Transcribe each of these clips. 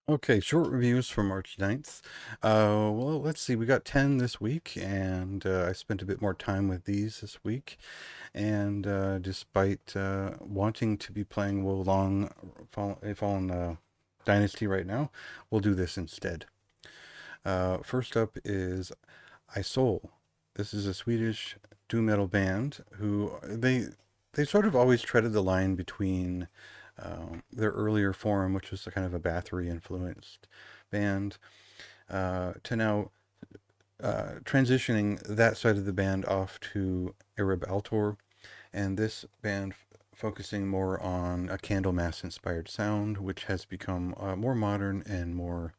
Okay, short reviews for March 9th. Well, let's see. We got 10 this week, and I spent a bit more time with these this week. And despite wanting to be playing Wolong Fallen Dynasty right now, we'll do this instead. First up is Isol. This is a Swedish doom metal band who they sort of always treaded the line between their earlier form, which was a kind of a Bathory influenced band, to now transitioning that side of the band off to Arab Altor, and this band focusing more on a Candlemass inspired sound, which has become more modern and more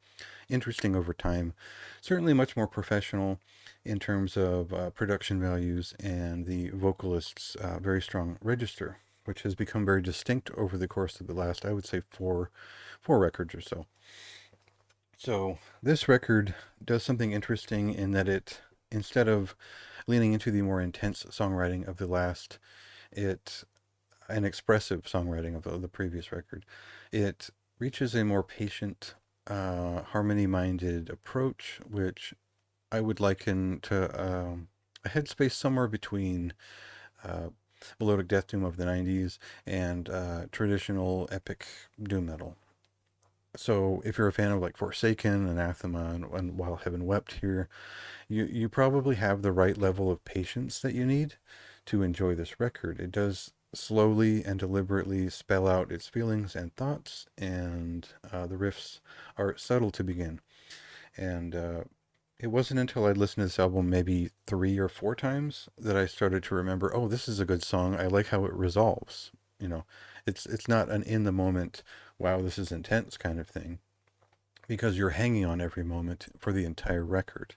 interesting over time. Certainly much more professional in terms of production values and the vocalist's very strong register, which has become very distinct over the course of the last, I would say, four records or so. So this record does something interesting in that it, instead of leaning into the more intense songwriting of the last, it an expressive songwriting of the previous record, it reaches a more patient, harmony-minded approach, which I would liken to a headspace somewhere between uh, melodic death doom of the '90s and traditional epic doom metal. So if you're a fan of like Forsaken, Anathema, and While Heaven Wept here, you probably have the right level of patience that you need to enjoy this record. It does slowly and deliberately spell out its feelings and thoughts, and the riffs are subtle to begin. And it wasn't until I'd listened to this album maybe 3 or 4 times that I started to remember, oh, this is a good song. I like how it resolves. You know, it's not an in the moment, wow, this is intense kind of thing, because you're hanging on every moment for the entire record.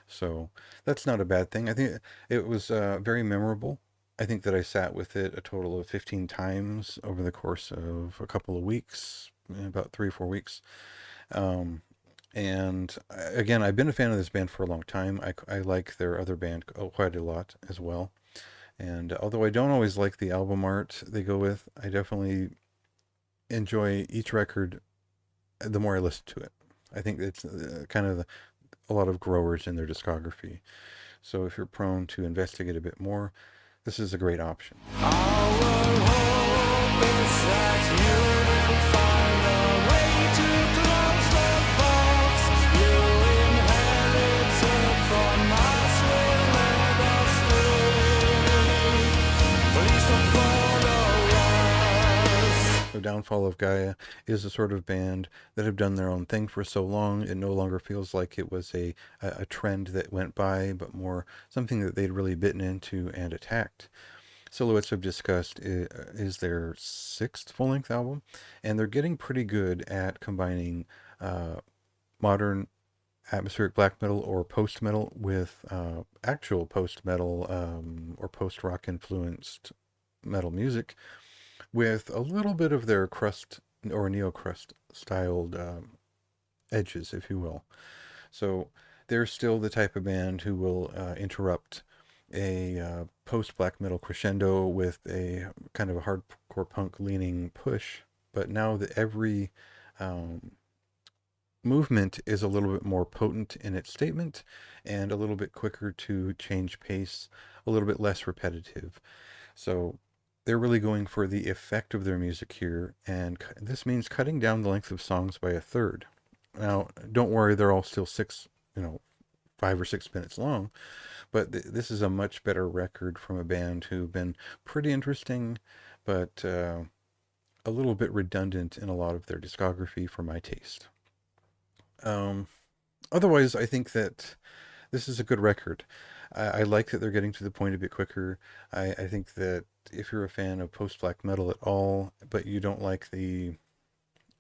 So that's not a bad thing. I think it was very memorable. I think that I sat with it a total of 15 times over the course of a couple of weeks, about 3 or 4 weeks. Um, and again, I've been a fan of this band for a long time. I like their other band quite a lot as well. And although I don't always like the album art they go with, I definitely enjoy each record the more I listen to it. I think it's kind of a lot of growers in their discography. So if you're prone to investigate a bit more, this is a great option. So Downfall of Gaia is a sort of band that have done their own thing for so long, it no longer feels like it was a trend that went by, but more something that they'd really bitten into and attacked. Silhouettes of Disgust is their sixth full length album, and they're getting pretty good at combining modern atmospheric black metal or post metal with actual post metal or post rock influenced metal music with a little bit of their crust or neo crust styled edges, if you will. So they're still the type of band who will interrupt a post black metal crescendo with a kind of a hardcore punk leaning push. But now that every um, movement is a little bit more potent in its statement and a little bit quicker to change pace, a little bit less repetitive. So they're really going for the effect of their music here, and this means cutting down the length of songs by a third. Now, don't worry, they're all still 5 or 6 minutes long, but this is a much better record from a band who've been pretty interesting, but a little bit redundant in a lot of their discography for my taste. Um, Otherwise, I think that this is a good record. I like that they're getting to the point a bit quicker. I think that if you're a fan of post black metal at all, but you don't like the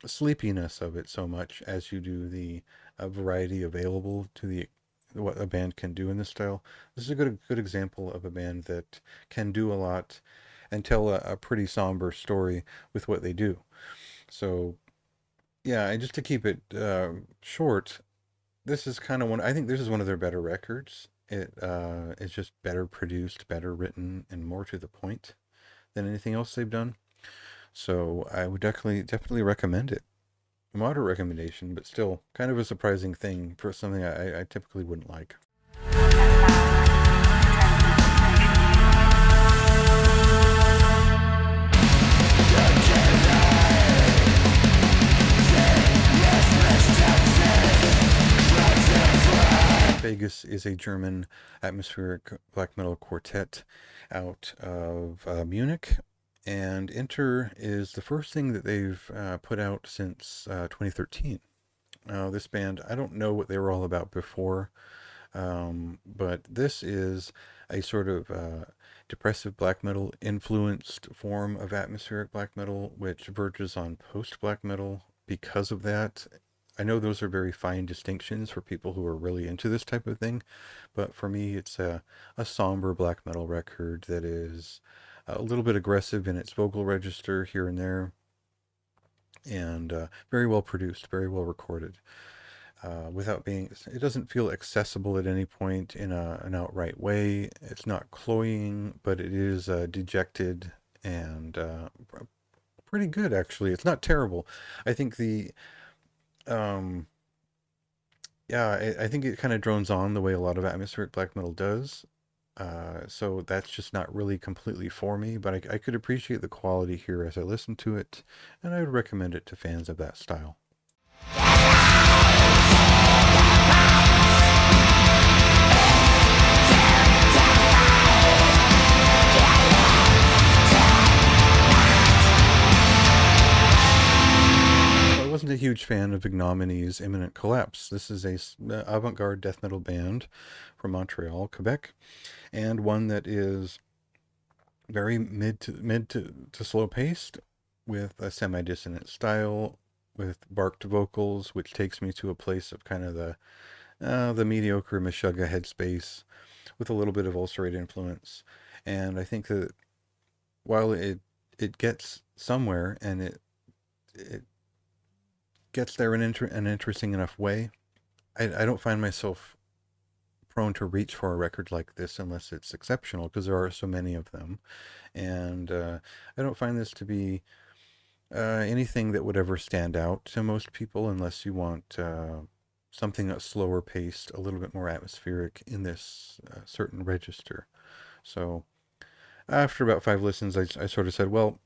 sleepiness of it so much as you do the variety available to the what a band can do in this style, this is a good example of a band that can do a lot and tell a pretty somber story with what they do. So yeah, and just to keep it short, this is kind of one. I think this is one of their better records. It is just better produced, better written, and more to the point than anything else they've done. So I would definitely recommend it. a moderate recommendation, but still kind of a surprising thing for something I typically wouldn't like. Vegas is a German atmospheric black metal quartet out of Munich, and Enter is the first thing that they've put out since 2013. This band, I don't know what they were all about before, but this is a sort of depressive black metal influenced form of atmospheric black metal, which verges on post black metal because of that. I know those are very fine distinctions for people who are really into this type of thing, but for me, it's a somber black metal record that is a little bit aggressive in its vocal register here and there, and very well produced, very well recorded. Without being, it doesn't feel accessible at any point in an outright way. It's not cloying, but it is dejected and pretty good, actually. It's not terrible. I think um, I think it kind of drones on the way a lot of atmospheric black metal does. So that's just not really completely for me, but I could appreciate the quality here as I listen to it, and I would recommend it to fans of that style. I wasn't a huge fan of Ignominy's Imminent Collapse. This is a avant-garde death metal band from Montreal, Quebec, and one that is very mid to slow paced, with a semi-dissonant style, with barked vocals, which takes me to a place of kind of the mediocre Meshuggah headspace, with a little bit of ulcerate influence. And I think that while it gets somewhere, and it gets there in an interesting enough way, I don't find myself prone to reach for a record like this unless it's exceptional, because there are so many of them. And I don't find this to be anything that would ever stand out to most people, unless you want something that's slower paced, a little bit more atmospheric in this certain register. So after about 5 listens, I sort of said, well,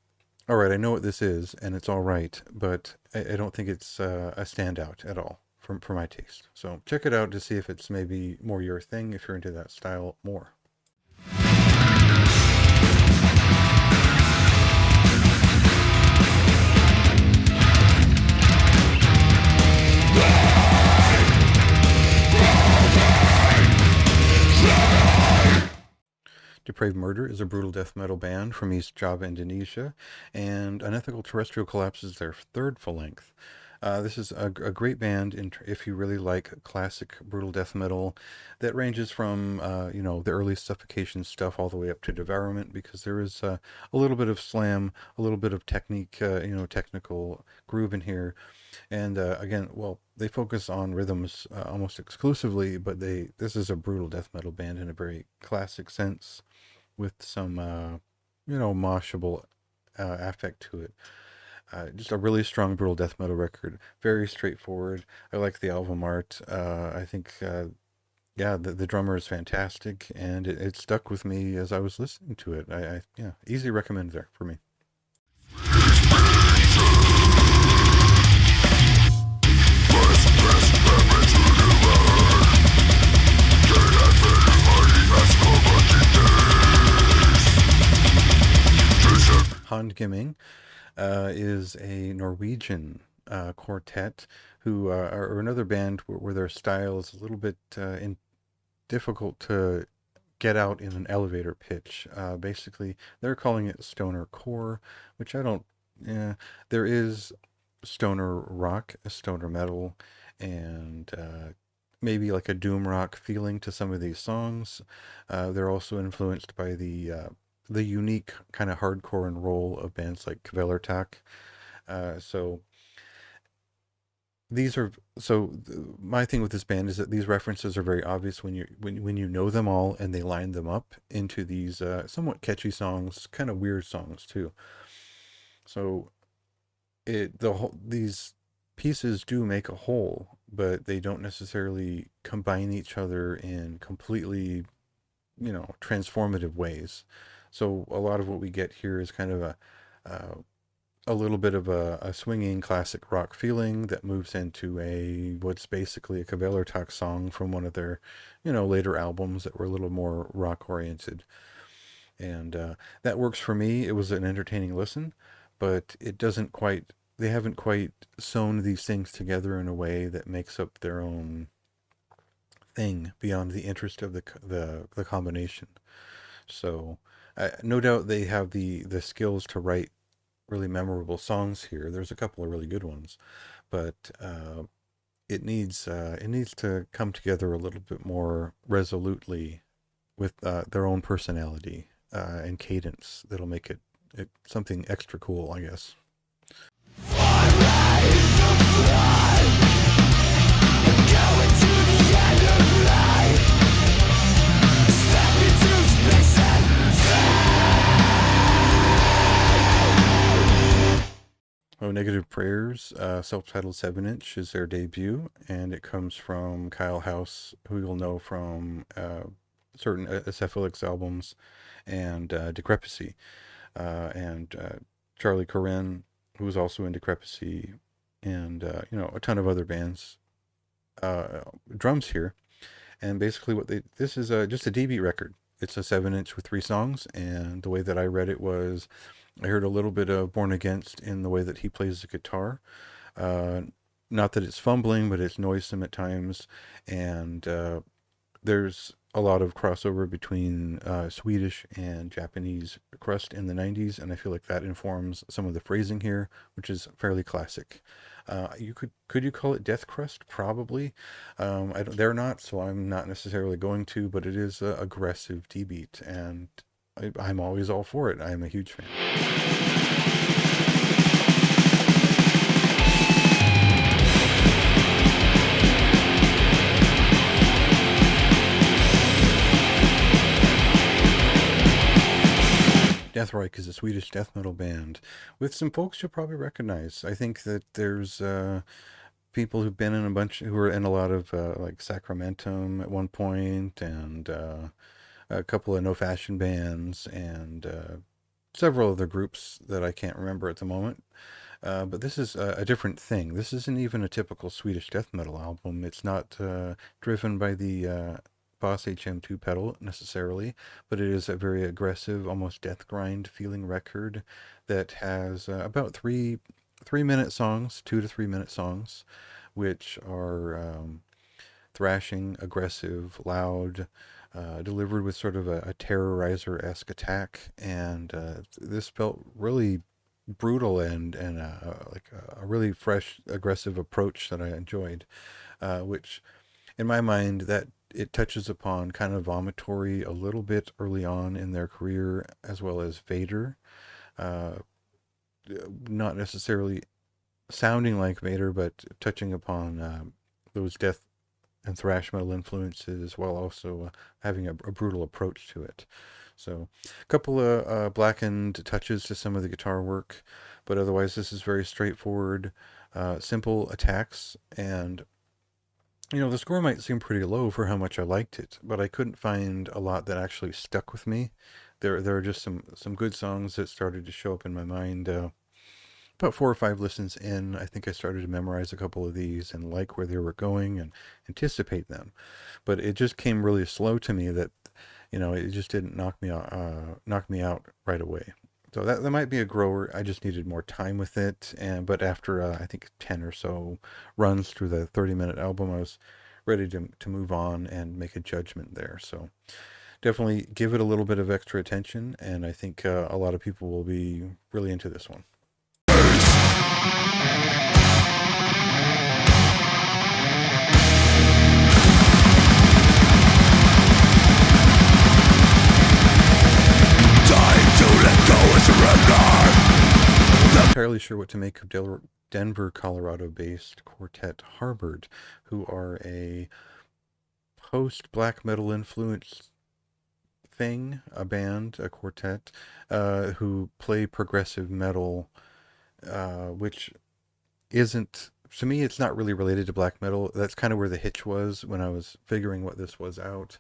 all right, I know what this is, and it's all right, but I don't think it's a standout at all for my taste. So check it out to see if it's maybe more your thing, if you're into that style more. Depraved Murder is a brutal death metal band from East Java, Indonesia, and Unethical Terrestrial Collapse is their third full length. This is a great band if you really like classic brutal death metal that ranges from, the early Suffocation stuff all the way up to Devourment, because there is a little bit of slam, a little bit of technique, technical groove in here. And again, well, they focus on rhythms almost exclusively, but this is a brutal death metal band in a very classic sense, with some, moshable affect to it. Just a really strong brutal death metal record. Very straightforward. I like the album art. I think, the drummer is fantastic, and it stuck with me as I was listening to it. Yeah, easy recommend there for me. Handgiving is a Norwegian quartet who are another band where their style is a little bit difficult to get out in an elevator pitch. Basically, they're calling it stoner core, which I don't. There is stoner rock, stoner metal, and maybe like a doom rock feeling to some of these songs. They're also influenced by the unique kind of hardcore and roll of bands like Kvelertak. So my thing with this band is that these references are very obvious when you know them all, and they line them up into these somewhat catchy songs, kind of weird songs too. So these pieces do make a whole, but they don't necessarily combine each other in completely, transformative ways. So a lot of what we get here is kind of uh, a little bit of a swinging classic rock feeling that moves into what's basically a Cabello song from one of their, later albums that were a little more rock oriented. And that works for me. It was an entertaining listen, but it doesn't quite. They haven't quite sewn these things together in a way that makes up their own thing beyond the interest of the combination. So, no doubt they have the skills to write really memorable songs here. There's a couple of really good ones, but it needs to come together a little bit more resolutely with their own personality and cadence that'll make it something extra cool, I guess. Oh, Negative Prayers, self-titled 7-inch is their debut, and it comes from Kyle House, who you'll know from certain Acephalix albums and Decrepacy, and Charlie Corinne, who was also in Decrepacy, and a ton of other bands. Drums here, and basically this is just a D-beat record. It's a 7-inch with 3 songs, and the way that I read it was I heard a little bit of Born Against in the way that he plays the guitar. Uh, Not that it's fumbling, but it's noisome at times, and there's a lot of crossover between Swedish and Japanese crust in the 90s, and I feel like that informs some of the phrasing here, which is fairly classic. Could you call it death crust? Probably. I don't, they're not, so I'm not necessarily going to, but it is a aggressive D beat, and I'm always all for it. I'm a huge fan. Deathreich is a Swedish death metal band with some folks you'll probably recognize. I think that there's people who've been in who were in a lot of like Sacramentum at one point, and a couple of no fashion bands, and several other groups that I can't remember at the moment. But this is a different thing. This isn't even a typical Swedish death metal album. It's not driven by the Boss HM2 pedal necessarily, but it is a very aggressive, almost death grind feeling record that has about 3 minute songs, 2 to 3 minute songs, which are thrashing, aggressive, loud, delivered with sort of a terrorizer-esque attack, and this felt really brutal and like a really fresh, aggressive approach that I enjoyed, which in my mind that it touches upon kind of vomitory a little bit early on in their career, as well as Vader. Uh, Not necessarily sounding like Vader, but touching upon those death and thrash metal influences, while also having a brutal approach to it. So, a couple of blackened touches to some of the guitar work, but otherwise, this is very straightforward, simple attacks. And the score might seem pretty low for how much I liked it, but I couldn't find a lot that actually stuck with me. There are just some good songs that started to show up in my mind. About 4 or 5 listens in, I think I started to memorize a couple of these and like where they were going and anticipate them. But it just came really slow to me that, it just didn't knock me out right away. So that might be a grower. I just needed more time with it. But after I think 10 or so runs through the 30-minute album, I was ready to move on and make a judgment there. So definitely give it a little bit of extra attention, and I think a lot of people will be really into this one. Not entirely sure what to make of Denver, Colorado-based quartet Harvard, who are a post-black metal influenced thing, a band, a quartet, who play progressive metal, which isn't to me, it's not really related to black metal. That's kind of where the hitch was when I was figuring what this was out.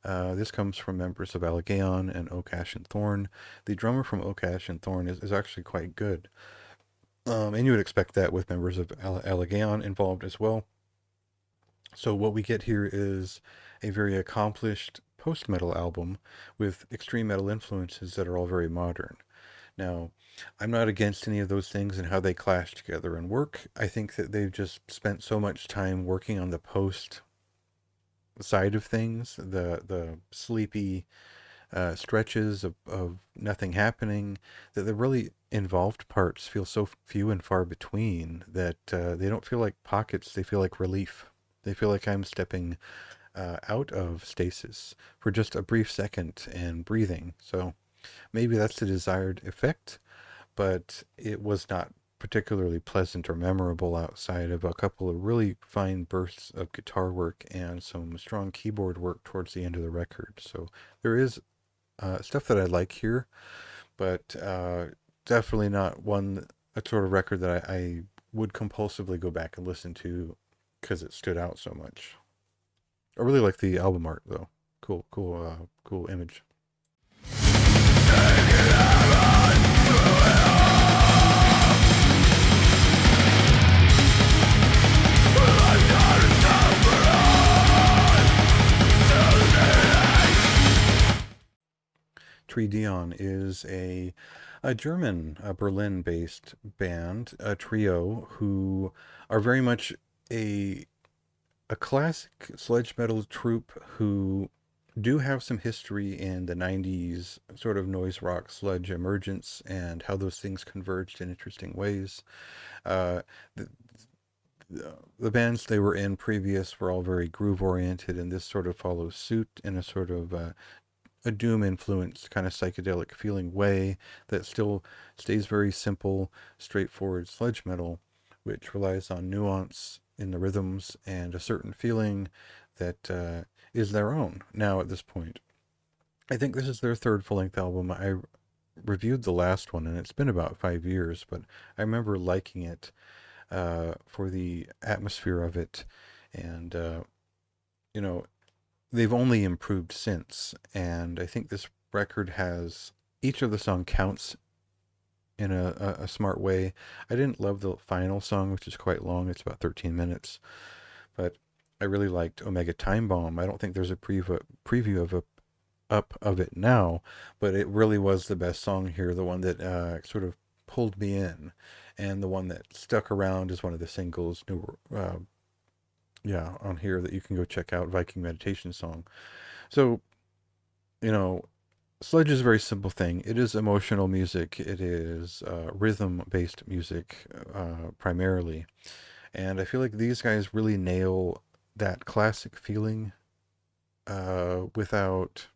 This comes from members of Allegaeon and Oak Ash and Thorn. The drummer from Oak Ash and Thorn is actually quite good. And you would expect that with members of Allegaeon involved as well. So what we get here is a very accomplished post-metal album with extreme metal influences that are all very modern. Now, I'm not against any of those things and how they clash together and work. I think that they've just spent so much time working on the post side of things, the sleepy stretches of nothing happening, that the really involved parts feel so few and far between that they don't feel like pockets, they feel like relief. They feel like I'm stepping out of stasis for just a brief second and breathing. So maybe that's the desired effect, but it was not particularly pleasant or memorable outside of a couple of really fine bursts of guitar work and some strong keyboard work towards the end of the record. So there is stuff that I like here, but definitely not a sort of record that I would compulsively go back and listen to because it stood out so much. I really like the album art though. Cool image. Tree Dion is a German, Berlin-based band, a trio who are very much a classic sludge metal troupe who do have some history in the 90s sort of noise rock sludge emergence and how those things converged in interesting ways. Uh, the, the bands they were in previous were all very groove oriented, and this sort of follows suit in a sort of a doom influenced kind of psychedelic feeling way that still stays very simple, straightforward sludge metal, which relies on nuance in the rhythms and a certain feeling that is their own now at this point. I think this is their third full-length album. I reviewed the last one, and it's been about 5 years, but I remember liking it for the atmosphere of it, and you know, they've only improved since. And I think this record has each of the song counts in a smart way. I didn't love the final song, which is quite long. It's about 13 minutes, but I really liked Omega Time Bomb. I don't think there's a preview of it now, but it really was the best song here, the one that sort of pulled me in, and the one that stuck around is one of the singles on here that you can go check out, Viking Meditation Song. So, sludge is a very simple thing. It is emotional music. It is rhythm-based music primarily. And I feel like these guys really nail that classic feeling without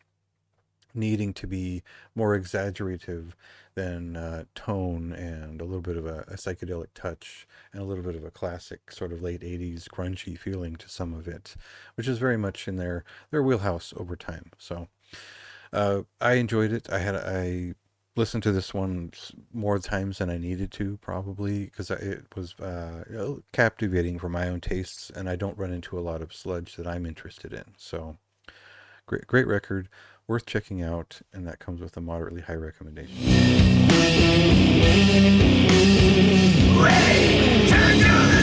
needing to be more exaggerative than tone and a little bit of a psychedelic touch and a little bit of a classic sort of late 80s grungy feeling to some of it, which is very much in their wheelhouse over time. So I enjoyed it. I listened to this one more times than I needed to, probably, because it was captivating for my own tastes, and I don't run into a lot of sludge that I'm interested in. So great record, worth checking out, and that comes with a moderately high recommendation. Ready to do this.